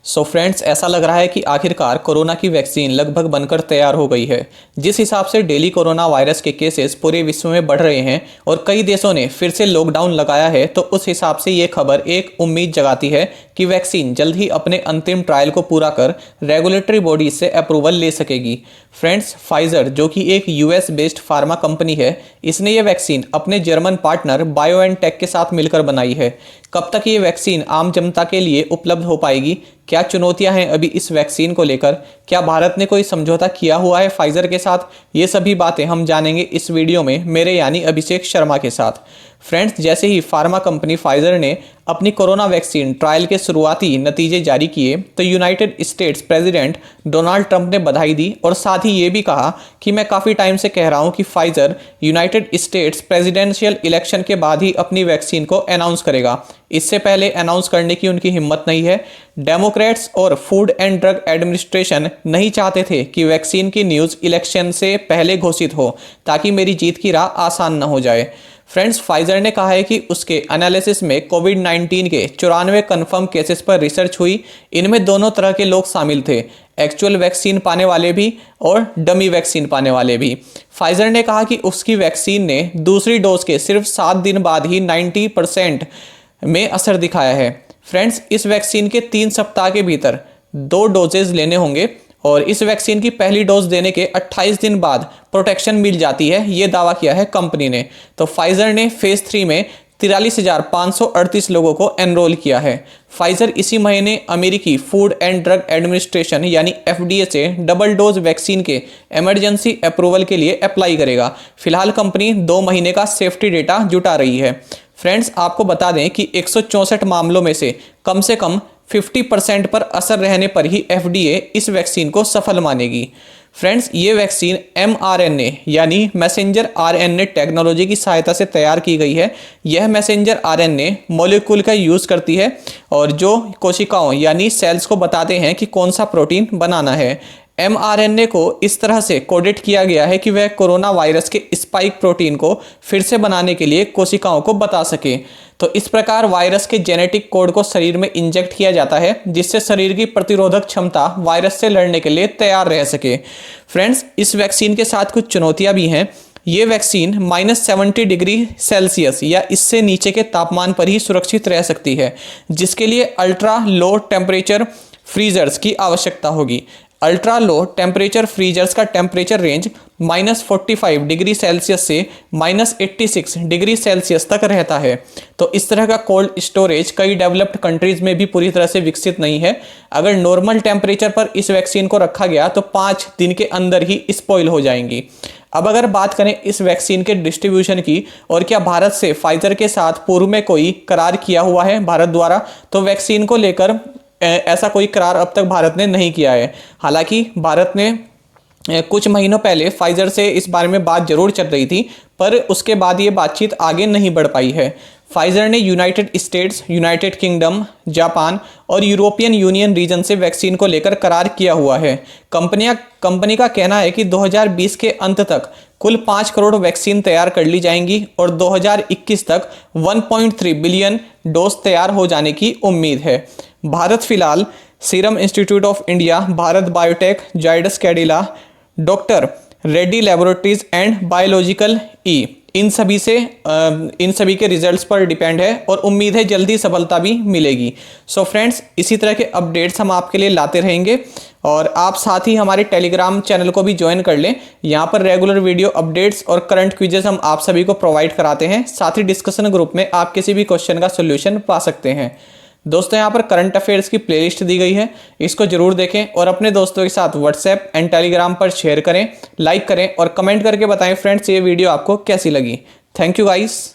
So friends, ऐसा लग रहा है कि आखिरकार कोरोना की वैक्सीन लगभग बनकर तैयार हो गई है। जिस हिसाब से डेली कोरोना वायरस के केसेस पूरे विश्व में बढ़ रहे हैं और कई देशों ने फिर से लॉकडाउन लगाया है, तो उस हिसाब से ये खबर एक उम्मीद जगाती है कि वैक्सीन जल्द ही अपने अंतिम ट्रायल को पूरा कर रेगुलेटरी बॉडी से अप्रूवल ले सकेगी। फ्रेंड्स, फाइजर जो कि एक यूएस बेस्ड फार्मा कंपनी है, इसने ये वैक्सीन अपने जर्मन पार्टनर बायोएनटेक के साथ मिलकर बनाई है। कब तक ये वैक्सीन आम जनता के लिए उपलब्ध हो पाएगी, क्या चुनौतियां हैं अभी इस वैक्सीन को लेकर, क्या भारत ने कोई समझौता किया हुआ है फाइजर के साथ, ये सभी बातें हम जानेंगे इस वीडियो में मेरे यानी अभिषेक शर्मा के साथ। फ्रेंड्स, जैसे ही फार्मा कंपनी फाइजर ने अपनी कोरोना वैक्सीन ट्रायल के शुरुआती नतीजे जारी किए तो United states president Donald Trump ने बधाई दी और साथ ही ये भी कहा कि मैं काफ़ी टाइम से कह रहा हूं कि Pfizer United states presidential election के बाद ही अपनी वैक्सीन को अनाउंस करेगा। इससे पहले अनाउंस करने की उनकी हिम्मत नहीं है। डेमोक्रेट्स और फूड एंड ड्रग एडमिनिस्ट्रेशन नहीं चाहते थे कि वैक्सीन की न्यूज़ इलेक्शन से पहले घोषित हो, ताकि मेरी जीत की राह आसान न हो जाए। फ्रेंड्स, फाइजर ने कहा है कि उसके एनालिसिस में कोविड-19 के 94 कन्फर्म केसेस पर रिसर्च हुई। इनमें दोनों तरह के लोग शामिल थे, एक्चुअल वैक्सीन पाने वाले भी और डमी वैक्सीन पाने वाले भी। फाइजर ने कहा कि उसकी वैक्सीन ने दूसरी डोज के सिर्फ 7 दिन बाद ही 90% में असर दिखाया है। फ्रेंड्स, इस वैक्सीन के 3 सप्ताह के भीतर 2 डोजेज लेने होंगे और इस वैक्सीन की पहली डोज देने के 28 दिन बाद प्रोटेक्शन मिल जाती है, ये दावा किया है कंपनी ने। तो फाइजर ने फेज 3 में 43,538 लोगों को एनरोल किया है। फाइजर इसी महीने अमेरिकी फूड एंड ड्रग एडमिनिस्ट्रेशन यानी FDA से डबल डोज वैक्सीन के इमरजेंसी अप्रूवल के लिए अप्लाई करेगा। फिलहाल कंपनी 2 महीने का सेफ्टी डेटा जुटा रही है। फ्रेंड्स, आपको बता दें कि 164 मामलों में से कम 50% पर असर रहने पर ही FDA इस वैक्सीन को सफल मानेगी। फ्रेंड्स, ये वैक्सीन mRNA यानी मैसेंजर RNA टेक्नोलॉजी की सहायता से तैयार की गई है। यह मैसेंजर RNA मॉलिक्यूल का यूज़ करती है और जो कोशिकाओं यानी सेल्स को बताते हैं कि कौन सा प्रोटीन बनाना है। mRNA को इस तरह से कोडेड किया गया है कि वह कोरोना वायरस के स्पाइक प्रोटीन को फिर से बनाने के लिए कोशिकाओं को बता सके। तो इस प्रकार वायरस के जेनेटिक कोड को शरीर में इंजेक्ट किया जाता है, जिससे शरीर की प्रतिरोधक क्षमता वायरस से लड़ने के लिए तैयार रह सके। फ्रेंड्स, इस वैक्सीन के साथ कुछ चुनौतियां भी हैं। ये वैक्सीन -70 डिग्री सेल्सियस या इससे नीचे के तापमान पर ही सुरक्षित रह सकती है, जिसके लिए अल्ट्रा लो टेम्परेचर फ्रीजर्स की आवश्यकता होगी। अल्ट्रा लो टेम्परेचर फ्रीजर्स का टेम्परेचर रेंज -45 डिग्री सेल्सियस से -86 डिग्री सेल्सियस तक रहता है। तो इस तरह का कोल्ड स्टोरेज कई डेवलप्ड कंट्रीज में भी पूरी तरह से विकसित नहीं है। अगर नॉर्मल टेम्परेचर पर इस वैक्सीन को रखा गया तो 5 दिन के अंदर ही स्पॉइल हो जाएंगी। अब अगर बात करें इस वैक्सीन के डिस्ट्रीब्यूशन की और क्या भारत से फाइजर के साथ पूर्व में कोई करार किया हुआ है भारत द्वारा, तो वैक्सीन को लेकर ऐसा कोई करार अब तक भारत ने नहीं किया है। हालांकि भारत ने कुछ महीनों पहले फाइजर से इस बारे में बात जरूर चल रही थी, पर उसके बाद ये बातचीत आगे नहीं बढ़ पाई है। फाइजर ने United states, United kingdom, Japan और यूरोपियन यूनियन रीजन से वैक्सीन को लेकर करार किया हुआ है। कंपनी का कहना है कि 2020 के अंत तक कुल 5 करोड़ वैक्सीन तैयार कर ली जाएंगी और 2021 तक 1.3 बिलियन डोज तैयार हो जाने की उम्मीद है। भारत फिलहाल Serum Institute of India, Bharat Biotech, Zydus Cadila, doctor Reddy laboratories and biological इन सभी के रिजल्ट्स पर डिपेंड है और उम्मीद है जल्दी सफलता भी मिलेगी। सो फ्रेंड्स, इसी तरह के अपडेट्स हम आपके लिए लाते रहेंगे और आप साथ ही हमारे टेलीग्राम चैनल को भी ज्वाइन कर लें। यहाँ पर रेगुलर वीडियो अपडेट्स और करंट क्विजेस हम आप सभी को प्रोवाइड कराते हैं। साथ ही डिस्कशन ग्रुप में आप किसी भी क्वेश्चन का सोल्यूशन पा सकते हैं। दोस्तों, यहाँ पर करंट अफेयर्स की प्लेलिस्ट दी गई है, इसको जरूर देखें और अपने दोस्तों के साथ व्हाट्सएप एंड टेलीग्राम पर शेयर करें, लाइक करें और कमेंट करके बताएं फ्रेंड्स ये वीडियो आपको कैसी लगी। Thank you guys.